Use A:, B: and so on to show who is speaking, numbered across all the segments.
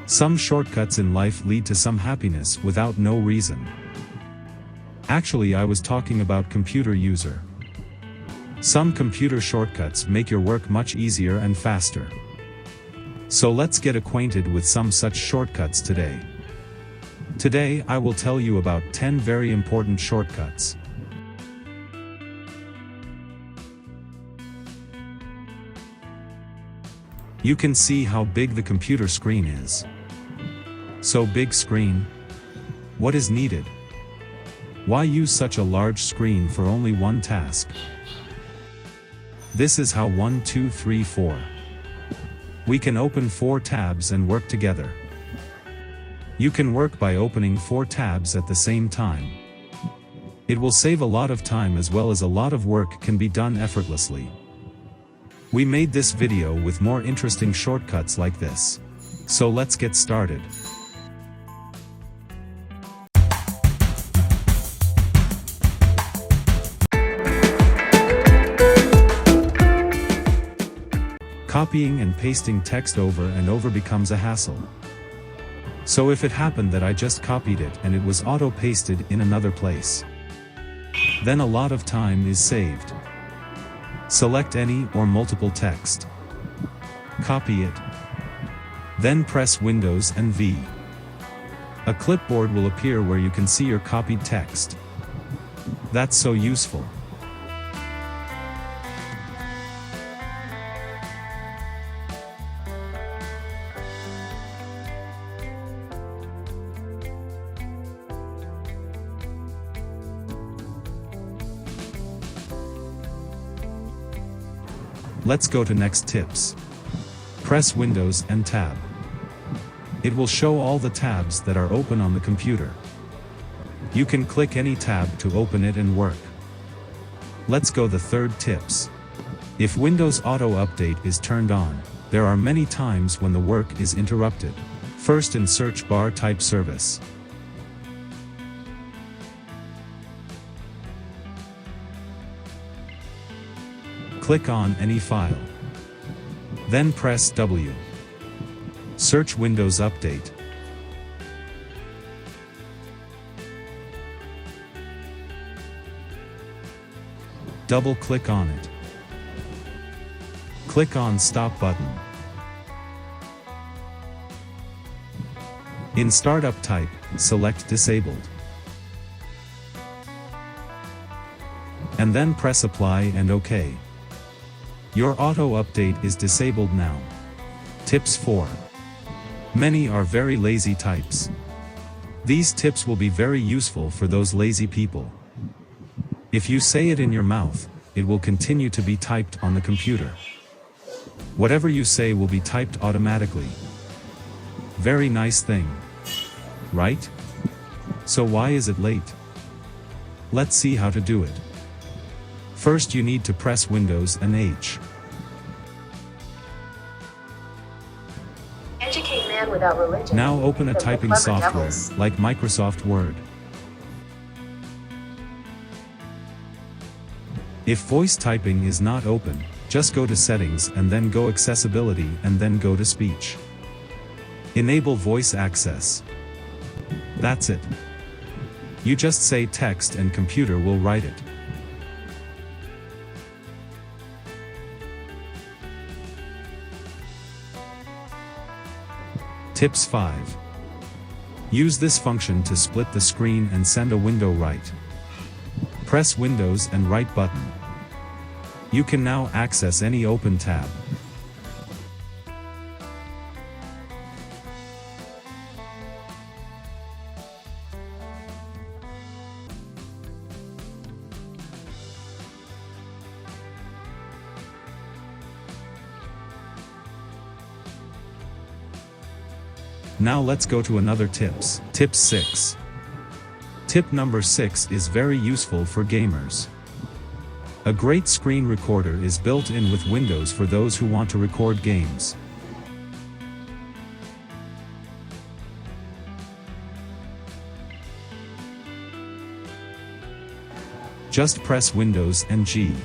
A: Some shortcuts in life lead to some happiness without no reason. Actually, I was talking about computer user. Some computer shortcuts make your work much easier and faster. So let's get acquainted with some such shortcuts today. Today I will tell you about 10 very important shortcuts. You can see how big the computer screen is. So big screen? What is needed? Why use such a large screen for only one task? This is how 1, 2, 3, 4. We can open 4 tabs and work together. You can work by opening 4 tabs at the same time. It will save a lot of time as well as a lot of work can be done effortlessly. We made this video with more interesting shortcuts like this. So let's get started. Copying and pasting text over and over becomes a hassle. So if it happened that I just copied it and it was auto-pasted in another place, then a lot of time is saved. Select any or multiple text. Copy it. Then press Windows and V. A clipboard will appear where you can see your copied text. That's so useful. Let's go to next tips. Press Windows and Tab. It will show all the tabs that are open on the computer. You can click any tab to open it and work. Let's go the third tips. If Windows Auto Update is turned on, there are many times when the work is interrupted. First, in search bar type service. Click on any file. Then press W. Search Windows Update. Double-click on it. Click on Stop button. In Startup Type, select Disabled. And then press Apply and OK. Your auto update is disabled now. Tips 4. Many are very lazy types. These tips will be very useful for those lazy people. If you say it in your mouth, it will continue to be typed on the computer. Whatever you say will be typed automatically. Very nice thing. Right? So why is it late? Let's see how to do it. First, you need to press Windows and H.
B: Educate man without religion.
A: Now open a typing software, like Microsoft Word. If voice typing is not open, just go to Settings and then go Accessibility and then go to Speech. Enable voice access. That's it. You just say text and computer will write it. Tips 5. Use this function to split the screen and send a window right. Press Windows and right button. You can now access any open tab. Now let's go to another tips. Tip 6. Tip number 6 is very useful for gamers. A great screen recorder is built in with Windows for those who want to record games. Just press Windows and G.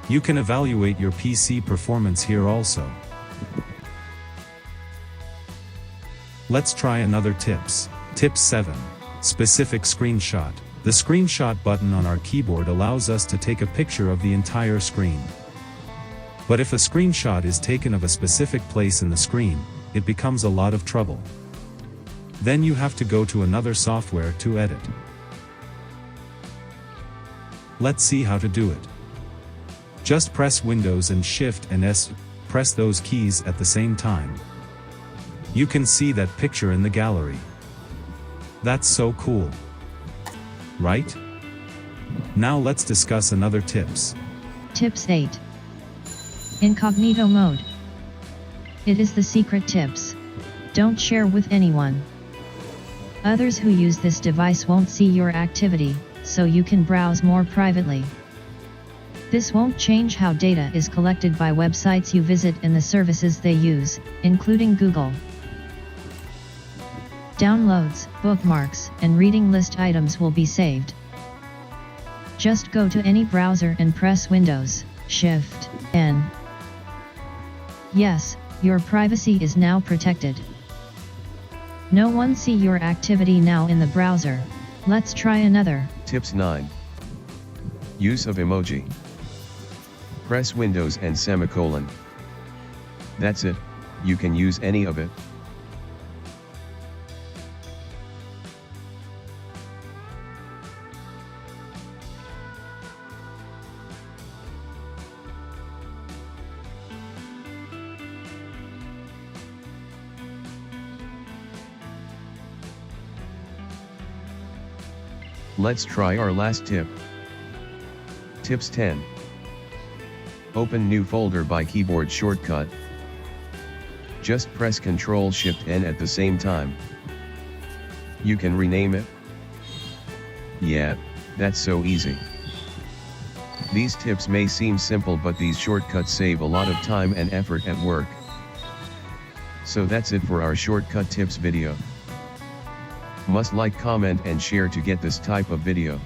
A: You can evaluate your PC performance here also. Let's try another tips. Tip 7. Specific screenshot. The screenshot button on our keyboard allows us to take a picture of the entire screen. But if a screenshot is taken of a specific place in the screen, it becomes a lot of trouble. Then you have to go to another software to edit. Let's see how to do it. Just press Windows and Shift and S, press those keys at the same time. You can see that picture in the gallery. That's so cool. Right? Now let's discuss another tips.
B: Tips 8. Incognito mode. It is the secret tips. Don't share with anyone. Others who use this device won't see your activity, so you can browse more privately. This won't change how data is collected by websites you visit and the services they use, including Google. Downloads, bookmarks, and reading list items will be saved. Just go to any browser and press Windows, Shift, N. Yes, your privacy is now protected. No one see your activity now in the browser. Let's try another.
C: Tips 9. Use of emoji. Press Windows and semicolon. That's it, you can use any of it. Let's try our last tip. Tips 10. Open new folder by keyboard shortcut. Just press Ctrl-Shift-N at the same time. You can rename it. Yeah, that's so easy. These tips may seem simple, but these shortcuts save a lot of time and effort at work. So that's it for our shortcut tips video. Must like, comment and share to get this type of video.